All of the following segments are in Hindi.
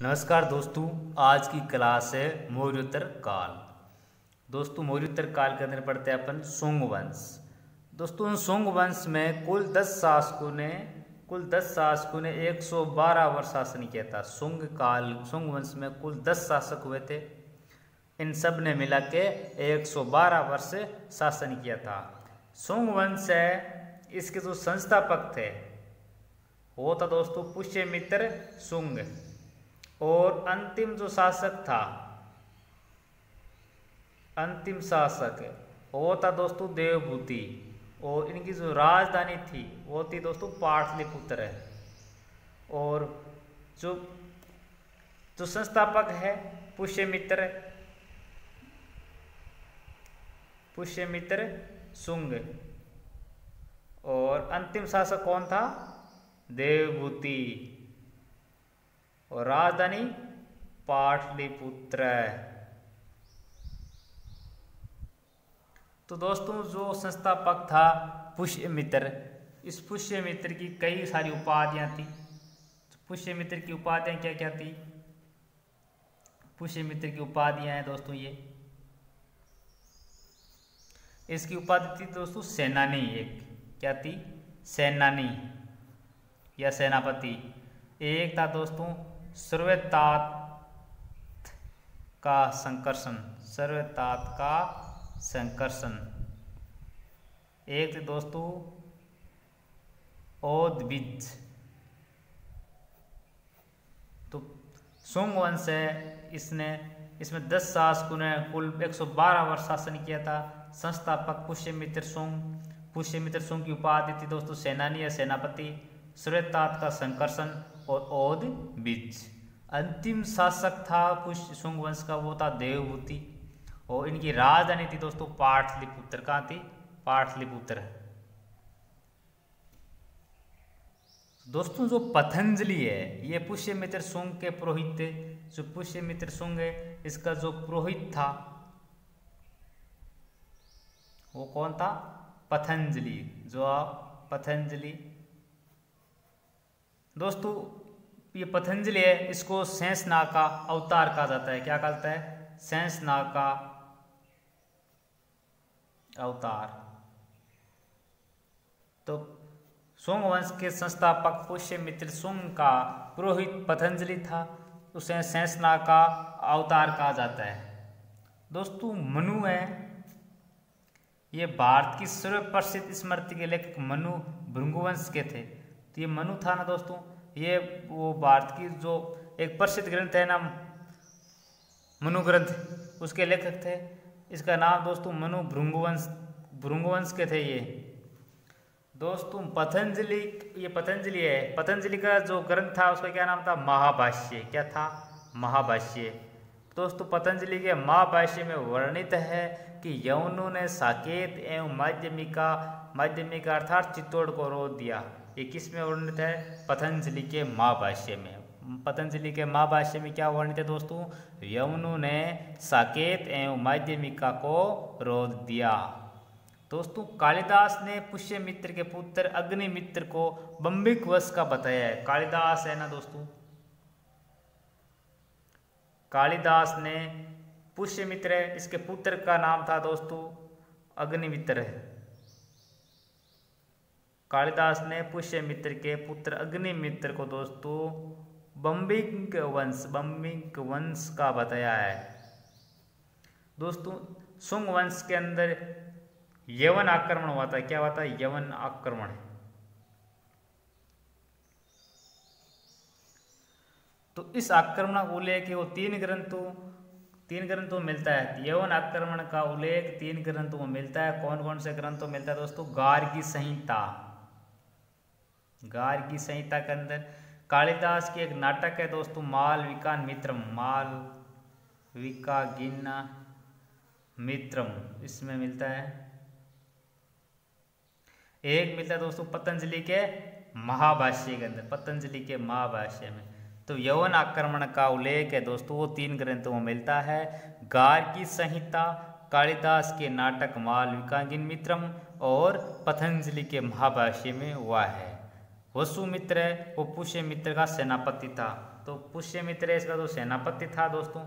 नमस्कार दोस्तों, आज की क्लास है मौर्योत्तर काल। दोस्तों मौर्योत्तर काल के अंदर पढ़ते हैं अपन शुंग वंश। दोस्तों शुंग वंश में कुल 10 शासकों ने 112 वर्ष शासन किया था। शुंग वंश में कुल 10 शासक हुए थे। इन सब ने मिला के 112 वर्ष शासन किया था। शुंग वंश है, इसके जो संस्थापक थे वो था दोस्तों पुष्यमित्र शुंग। और अंतिम जो शासक था, अंतिम शासक वो था दोस्तों देवभूति। और इनकी जो राजधानी थी वो थी दोस्तों पाटलिपुत्र। और जो जो संस्थापक है पुष्यमित्र शुंग। और अंतिम शासक कौन था? देवभूति। और राजधानी पाटलिपुत्र। तो दोस्तों जो संस्थापक था पुष्यमित्र, इस पुष्यमित्र की कई सारी उपाधियां थी। पुष्यमित्र की उपाधियां क्या क्या थी? पुष्यमित्र की उपाधियां हैं दोस्तों ये। इसकी उपाधि थी दोस्तों सेनानी। एक क्या थी? सेनानी या सेनापति। एक था दोस्तों सर्वतात का संकर्षण। सर्वतात का संकर्षण। एक थे दोस्तों ओदबिज। तो शुंग वंश है, इसमें 10 शासकों ने कुल 112 वर्ष शासन किया था। संस्थापक पुष्यमित्र शुंग की उपाधि थी दोस्तों सेनानी या सेनापति, सर्वतात का संकर्षण और ओदबिज। अंतिम शासक था शुंग वंश का, वो था देवभूति। और इनकी राजधानी थी दोस्तों पाटलिपुत्र। कहाँ थी? पाटलिपुत्र। दोस्तों जो पतंजलि है ये पुष्यमित्र शुंग के पुरोहित थे। जो पुष्यमित्र शुंग है इसका जो पुरोहित था वो कौन था? पतंजलि। पतंजलि दोस्तों ये पतंजलि है, इसको शेषनाग का अवतार कहा जाता है। क्या कहता है? शेषनाग का अवतार। तो शुंग वंश के संस्थापक पुष्यमित्र शुंग का पुरोहित पतंजलि था, उसे शेषनाग का अवतार कहा जाता है। दोस्तों मनु है, ये भारत की सर्वप्रसिद्ध स्मृति के लेखक मनु भृगुवंश के थे। तो ये मनु था ना दोस्तों, ये वो भारत की जो एक प्रसिद्ध ग्रंथ है ना मनु ग्रंथ, उसके लेखक थे। इसका नाम दोस्तों मनु भृगुवंश के थे ये। दोस्तों पतंजलि है। पतंजलि का जो ग्रंथ था उसका क्या नाम था? महाभाष्य। क्या था? महाभाष्य। दोस्तों पतंजलि के महाभाष्य में वर्णित है कि यवनों ने साकेत एवं माध्यमिका अर्थात चित्तौड़ को रोध दिया। ये किस में वर्णित है? पतंजलि के महाभाष्य में। पतंजलि के महाभाष्य में क्या वर्णित है दोस्तों? यवनों ने साकेत एवं माध्यमिका को रोध दिया। दोस्तों कालिदास ने पुष्यमित्र के पुत्र अग्निमित्र को बंबिक वंश का बताया है। कालिदास है ना दोस्तों, कालिदास ने पुष्यमित्र है, इसके पुत्र का नाम था दोस्तों अग्निमित्र है। कालिदास ने पुष्यमित्र के पुत्र अग्निमित्र को दोस्तों बंबिक वंश का बताया है। दोस्तों शुंग वंश के अंदर यवन आक्रमण हुआ था। क्या हुआ था? यवन आक्रमण। तो इस आक्रमण को लेके वो तीन ग्रंथों में मिलता है। यवन आक्रमण का उल्लेख 3 ग्रंथों में मिलता है। कौन कौन से ग्रंथों में मिलता है दोस्तों? गार्गी संहिता। गार्गी संहिता के अंदर कालिदास की एक नाटक है दोस्तों मालविका मित्रम, इसमें मिलता है। एक मिलता है दोस्तों पतंजलि के महाभाष्य के अंदर, पतंजलि के महाभाष्य में। तो यवन आक्रमण का उल्लेख है दोस्तों वो 3 ग्रंथों में मिलता है। गार्गी संहिता, कालिदास के नाटक मालविका और पतंजलि के महाभाष्य में हुआ है। वसुमित्र वो पुष्यमित्र का सेनापति था। तो पुष्यमित्र इसका जो सेनापति था दोस्तों,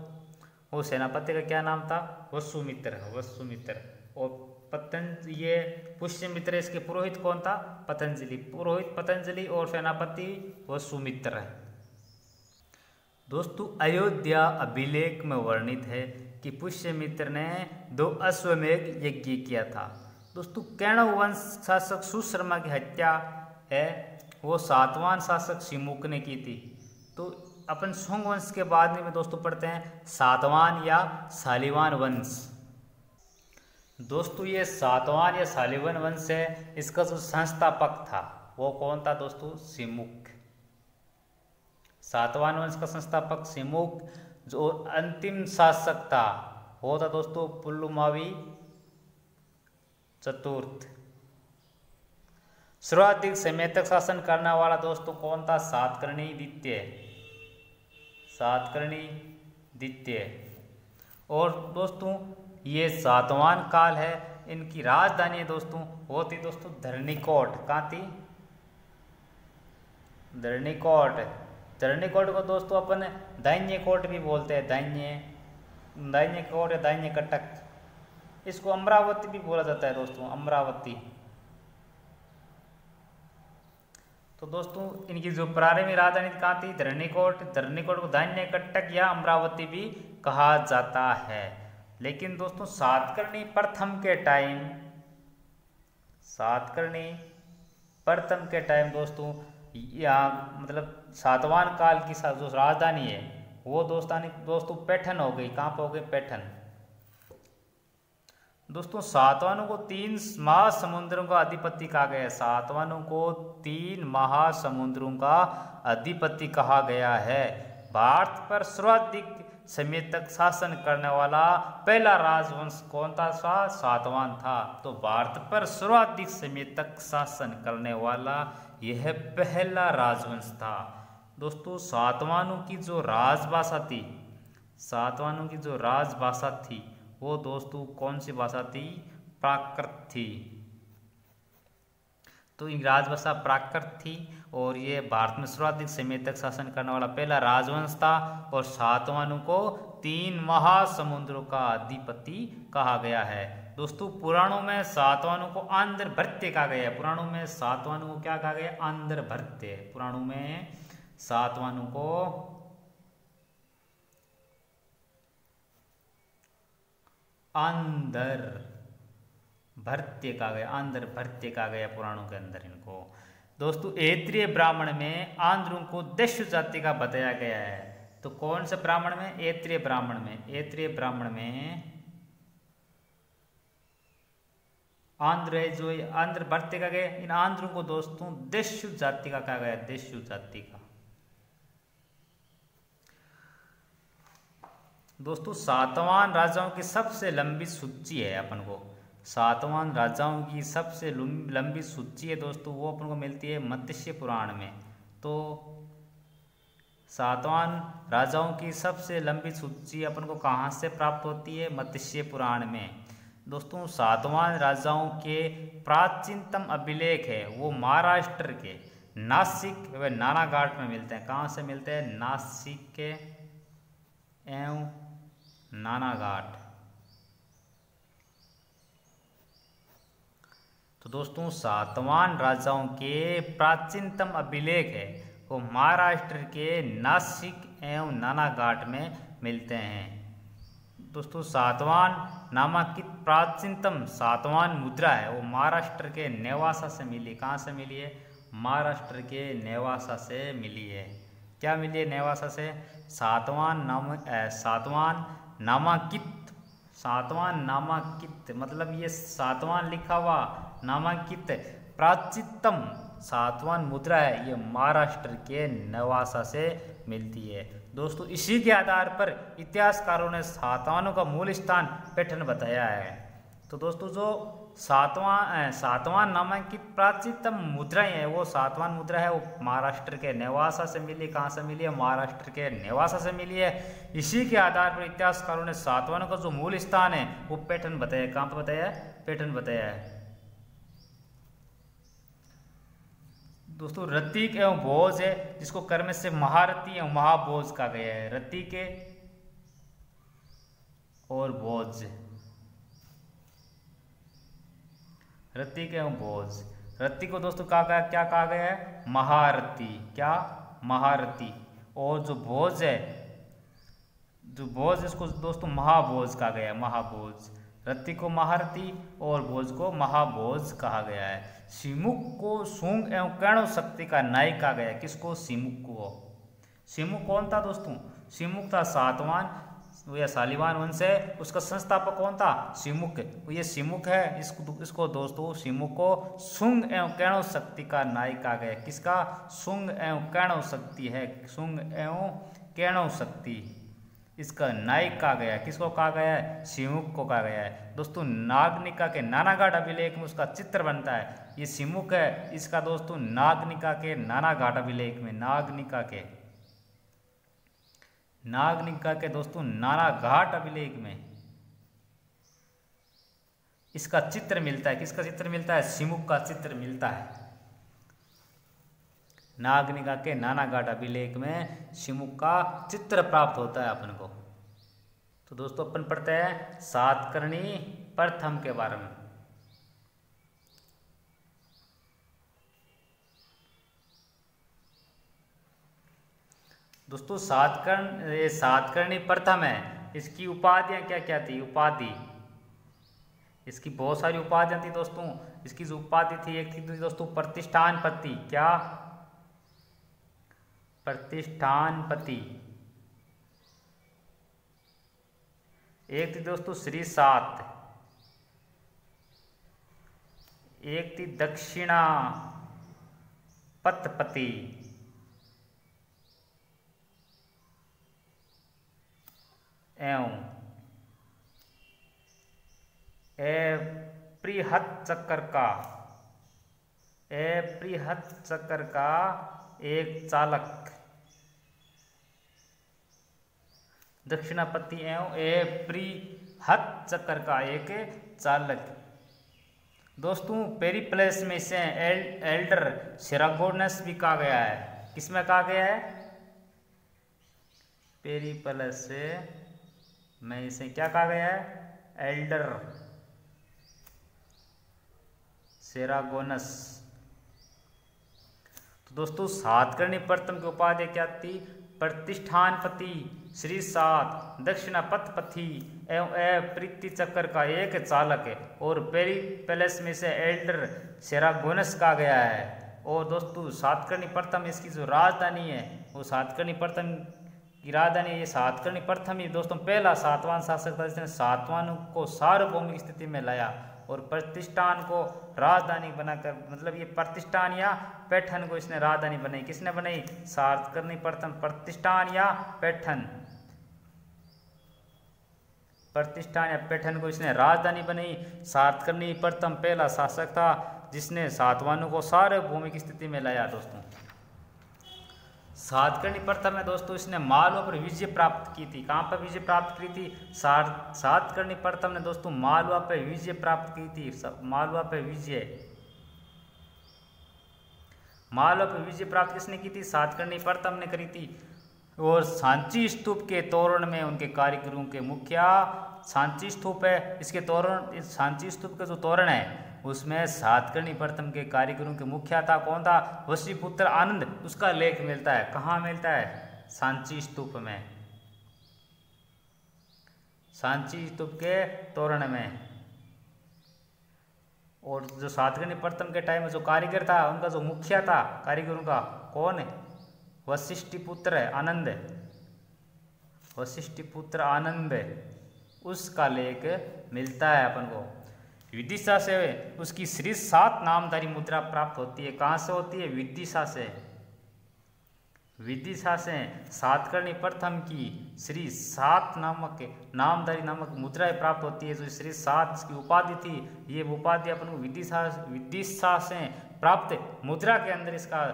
वो सेनापति का क्या नाम था? वसुमित्र। वसुमित्र। और ये पुष्यमित्र, इसके पुरोहित कौन था? पतंजलि। पुरोहित पतंजलि और सेनापति वसुमित्र। दोस्तों अयोध्या अभिलेख में वर्णित है कि पुष्यमित्र ने 2 अश्वमेध यज्ञ किया था। दोस्तों कैणव वंश शासक सुशर्मा की हत्या है वो सातवान शासक सिमुक ने की थी। तो अपन सोंग वंश के बाद में दोस्तों पढ़ते हैं सातवान या शालिवान वंश। दोस्तों ये सातवान या शालिवान वंश है, इसका जो संस्थापक था वो कौन था दोस्तों? सिमुक। सातवान वंश का संस्थापक सिमुक। जो अंतिम शासक था वो था दोस्तों पुलुमावी चतुर्थ। सर्वाधिक समय तक शासन करने वाला दोस्तों कौन था? सातकर्णी द्वितीय। सातकर्णी द्वितीय। और दोस्तों ये सातवान काल है, इनकी राजधानी दोस्तों वो थी दोस्तों धरणीकोट। कहाँ थी? धरणीकोट। धरणीकोट को दोस्तों अपन दाहिने कोट भी बोलते हैं, दाहिने कोट या दाहिने कटक। इसको अमरावती भी बोला जाता है दोस्तों, अमरावती। तो दोस्तों इनकी जो प्रारंभिक राजधानी कहाँ थी? धरणीकोट। धरणीकोट को दाहिने कटक या अमरावती भी कहा जाता है। लेकिन दोस्तों सातकर्णी प्रथम के टाइम दोस्तों यहाँ मतलब सातवान काल की जो राजधानी है वो दोस्तों पैठन हो गई। कहाँ पर हो गई? पैठन। दोस्तों सातवानों को 3 महासमुद्रों का अधिपति कहा गया है। सातवानों को 3 महासमुद्रों का अधिपति कहा गया है। भारत पर सर्वाधिक समय तक शासन करने वाला पहला राजवंश कौन था? सातवान था। तो भारत पर सर्वाधिक समय तक शासन करने वाला यह पहला राजवंश था। दोस्तों सातवानों की जो राजभाषा थी वो दोस्तों कौन सी भाषा थी? प्राकृत थी। तो इन राजभाषा प्राकृत थी और ये भारत में सर्वाधिक समय तक शासन करने वाला पहला राजवंश था। और सातवानों को 3 महासमुद्रों का अधिपति कहा गया है। दोस्तों पुराणों में सातवानों को आंध्र भृत्य कहा गया है। पुराणों में सातवानों को क्या कहा गया? आंध्र भृत्य। पुराणों में सातवानों को आंध्र भृत्य कहा गया। आंध्र भृत्य कहा गया पुराणों के अंदर इनको। दोस्तों ऐत्रेय ब्राह्मण में आंध्रों को दैश्य जाति का बताया गया है। तो कौन से ब्राह्मण में? ऐत्रेय ब्राह्मण में। ऐत्रेय ब्राह्मण में आंध्र जो आंध्र भृत्य कहा गया। इन आंध्रों को दोस्तों दैश्य जाति का कहा गया। दैश्य जाति का। दोस्तों सातवान राजाओं की सबसे लंबी सूची है अपन को। सातवान राजाओं की सबसे लंबी सूची है दोस्तों, वो अपन को मिलती है मत्स्य पुराण में। तो सातवान राजाओं की सबसे लंबी सूची अपन को कहाँ से प्राप्त होती है? मत्स्य पुराण में। दोस्तों सातवान राजाओं के प्राचीनतम अभिलेख है वो महाराष्ट्र के नासिक व नानाघाट में मिलते हैं। कहाँ से मिलते हैं? नासिक के एवं नानाघाट। तो दोस्तों सातवान राजाओं के प्राचीनतम अभिलेख है वो महाराष्ट्र के नासिक एवं नानाघाट में मिलते हैं। दोस्तों सातवान नामांकित प्राचीनतम सातवान मुद्रा है वो महाराष्ट्र के नेवासा से मिली। कहाँ से मिली है? महाराष्ट्र के नेवासा से मिली है। क्या मिली है? नेवासा से। सातवान नामांकित मतलब ये सातवान लिखा हुआ नामांकित प्राचीनतम सातवान मुद्रा है, ये महाराष्ट्र के नेवासा से मिलती है। दोस्तों इसी के आधार पर इतिहासकारों ने सातवानों का मूल स्थान पैठन बताया है। तो दोस्तों जो सातवान नामांकित प्राचीनतम मुद्राएं हैं वो सातवान मुद्रा है वो महाराष्ट्र के नेवासा से मिली। कहाँ से मिली है? महाराष्ट्र के नेवासा से मिली है। इसी के आधार पर इतिहासकारों ने सातवानों का जो मूल स्थान है वो पैठन बताया। कहाँ पर बताया है? पैठन बताया है। दोस्तों रतिक एवं भोज है, जिसको कर्म से महारथी एवं महाभोज कहा गया है। रतिक और भोज, रतिक एवं भोज। रति को दोस्तों क्या कहा गया है? महारथी। क्या? महारथी। और जो भोज है, जो भोज, इसको दोस्तों महाभोज कहा गया है। महाभोज। रति को महारथी और भोज को महाभोज कहा गया है। सिमुक को सूंग एवं कर्ण शक्ति का नायक कहा गया है। किसको? सिमुक को। सिमुक कौन था दोस्तों? सिमुक था सातवान या शालिवान वंश है, उसका संस्थापक कौन था? सिमुक। ये सिमुक है, इसको दोस्तों सिमुक को शुंग एवं कर्ण शक्ति का नायक कहा गया है। किसका? शुंग एवं कर्ण शक्ति है। शुंग एवं कर्ण शक्ति इसका नायक कहा गया है। किसको कहा गया है? सिमुक को कहा गया है। दोस्तों नागनिका के नानाघाट अभिलेख में उसका चित्र बनता है। ये सिमुक है, इसका दोस्तों नागनिका के नानाघाट अभिलेख में, नागनिका के दोस्तों नानाघाट अभिलेख में इसका चित्र मिलता है। किसका चित्र मिलता है? सिमुक का चित्र मिलता है। नागनिका के नानाघाट अभिलेख में सिमुक का चित्र प्राप्त होता है अपन को। तो दोस्तों अपन पढ़ते हैं सातकर्णी प्रथम के बारे में। दोस्तों सातकर्णी प्रथम है, इसकी उपाधियां क्या क्या थी? उपाधि, इसकी बहुत सारी उपाधियां थी दोस्तों। इसकी जो उपाधि थी, एक थी दोस्तों प्रतिष्ठानपति। क्या? प्रतिष्ठानपति। एक थी दोस्तों श्री सात। एक थी दक्षिणा पतपति। एवं प्रिहत चक्कर का एक चालक। दक्षिणापति एवं प्रिहत चक्कर का एक चालक। दोस्तों पेरिप्लस में इसे एल्डर सेरागोनस भी कहा गया है। किसमें कहा गया है? पेरिप्लस में इसे क्या कहा गया है? एल्डर सेरागोनस। तो दोस्तों सातकर्णी प्रथम की उपाधि क्या थी? प्रतिष्ठानपति, श्री सात, दक्षिणापथपति एवं प्रीति चक्कर का एक चालक है। और पेरिप्लस में से एल्डर सेरागोनस कहा गया है। और दोस्तों सातकर्णी प्रथम इसकी जो राजधानी है वो सातकर्णी प्रथम की राजधानी, ये सातकर्णी प्रथम ही दोस्तों पहला सातवान शासक था जिसने सातवान को सार्वभौमिक स्थिति में लाया और प्रतिष्ठान को राजधानी बनाकर, मतलब ये प्रतिष्ठान या पैठन को इसने राजधानी बनाई। किसने बनाई? सातकर्णी प्रथम। प्रतिष्ठान या पैठन, प्रतिष्ठान या पैठन को इसने राजधानी बनाई। सातकर्णी प्रथम पहला शासक था जिसने सातवानों को सार्वभौमिक स्थिति में लाया। दोस्तों सातकर्णी प्रथम में दोस्तों इसने मालवा पर विजय प्राप्त की थी। कहाँ पर विजय प्राप्त की थी? सातकर्णी प्रथम ने दोस्तों मालवा पर विजय प्राप्त की थी। मालवा पर विजय, मालवा पर विजय प्राप्त किसने की थी? सातकर्णी प्रथम ने करी थी। और सांची स्तूप के तोरण में उनके कारीगरों के मुखिया, सांची स्तूप है, इसके तोरण, सांची स्तूप का जो तोरण है उसमें सातकर्णी प्रथम के कारीगरों के मुखिया था। कौन था? वशीपुत्र आनंद। उसका लेख मिलता है। कहाँ मिलता है? सांची स्तूप में, सांची स्तूप के तोरण में। और जो सातकर्णी प्रथम के टाइम में जो कारीगर था, उनका जो मुखिया था कारीगरों का, कौन है? वशिष्ठिपुत्र आनंद, वशिष्ठिपुत्र आनंद, उसका लेख मिलता है अपन को। विदिशा से उसकी श्री सात नामधारी मुद्रा प्राप्त होती है। कहाँ से होती है? विदिशा से। विदिशा से सातकर्णी प्रथम की श्री सात नामक नामधारी नामक मुद्राएं प्राप्त होती है। जो श्री सात की उपाधि थी, ये उपाधि अपन को विदिशा से प्राप्त मुद्रा के अंदर इसका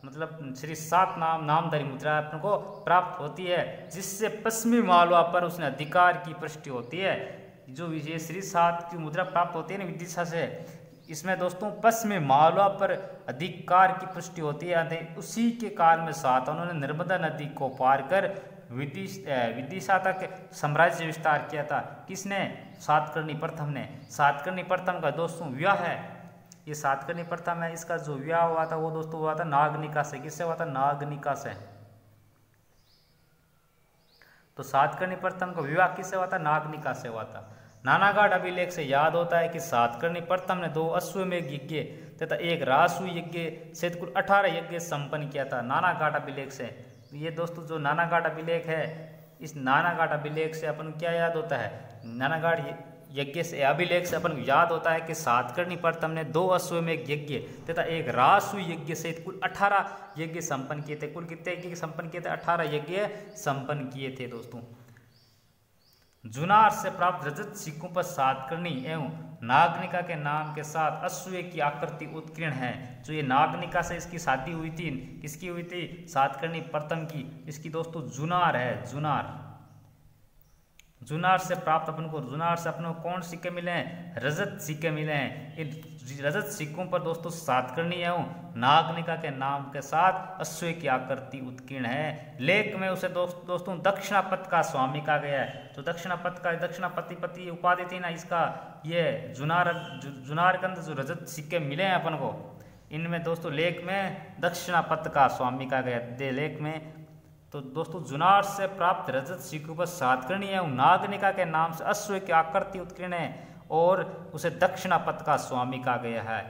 मतलब श्री सात नामधारी मुद्रा अपन को प्राप्त होती है, जिससे पश्चिमी मालवा पर उसने अधिकार की पुष्टि होती है। जो ये श्री सात की मुद्रा प्राप्त होती है ना विदिशा से, इसमें दोस्तों पश्चिमी मालवा पर अधिकार की पुष्टि होती है। उसी के काल में सातवाहनों ने नर्मदा नदी को पार कर विदिशा तक साम्राज्य विस्तार किया था। किसने? सातकर्णी प्रथम ने। सातकर्णी प्रथम का दोस्तों विवाह है, ये सातकर्णी प्रथम है, इसका जो विवाह हुआ था वो दोस्तों हुआ था नागनिका से। किससे हुआ था? नागनिका से। तो सातकर्णी प्रथम का विवाह किससे हुआ था? नागनिका से हुआ था। नानागढ़ अभिलेख से याद होता है कि सातकर्णी प्रथम ने 2 अश्वमेध यज्ञ तथा 1 रासु यज्ञ से कुल 18 यज्ञ संपन्न किया था। नानागढ़ अभिलेख से, ये दोस्तों जो नानागढ़ अभिलेख है, इस नानागढ़ अभिलेख से अपन क्या याद होता है? नानागढ़ यज्ञ से अभिलेख से अपन याद होता है कि सातकर्णी प्रथम ने 2 अश्वमेध यज्ञ तथा 1 रासु यज्ञ से कुल 18 यज्ञ संपन्न किए थे। कुल कितने यज्ञ संपन्न किए थे? 18 यज्ञ संपन्न किए थे दोस्तों। जुनार से प्राप्त रजत सिक्कों पर सातकर्णी एवं नागनिका के नाम के साथ अश्व की आकृति उत्कीर्ण है। जो ये नागनिका से इसकी शादी हुई थी, किसकी हुई थी? सातकर्णी प्रथम की। इसकी दोस्तों जुनार है, जुनार। जुनार से प्राप्त अपन को कौन सिक्के मिले हैं? रजत सिक्के मिले हैं। इन रजत सिक्कों पर दोस्तों सातकर्णी एवं नागनिका के नाम के साथ अश्व की आकृति उत्कीर्ण है। लेख में उसे दोस्तों दक्षिणापथ का स्वामी कहा गया है। तो दक्षिणापति उपाधि थी ना इसका, ये जुनार के अंदर जो रजत सिक्के मिले हैं अपन को, इनमें दोस्तों लेख में दक्षिणापथ का स्वामी कहा गया लेख में। तो दोस्तों जुनार से प्राप्त रजत सिक्कों पर सातकर्णी एवं नागनिका के नाम से अश्व की आकृति उत्कीर्ण है और उसे दक्षिणापथ का स्वामी कहा गया है।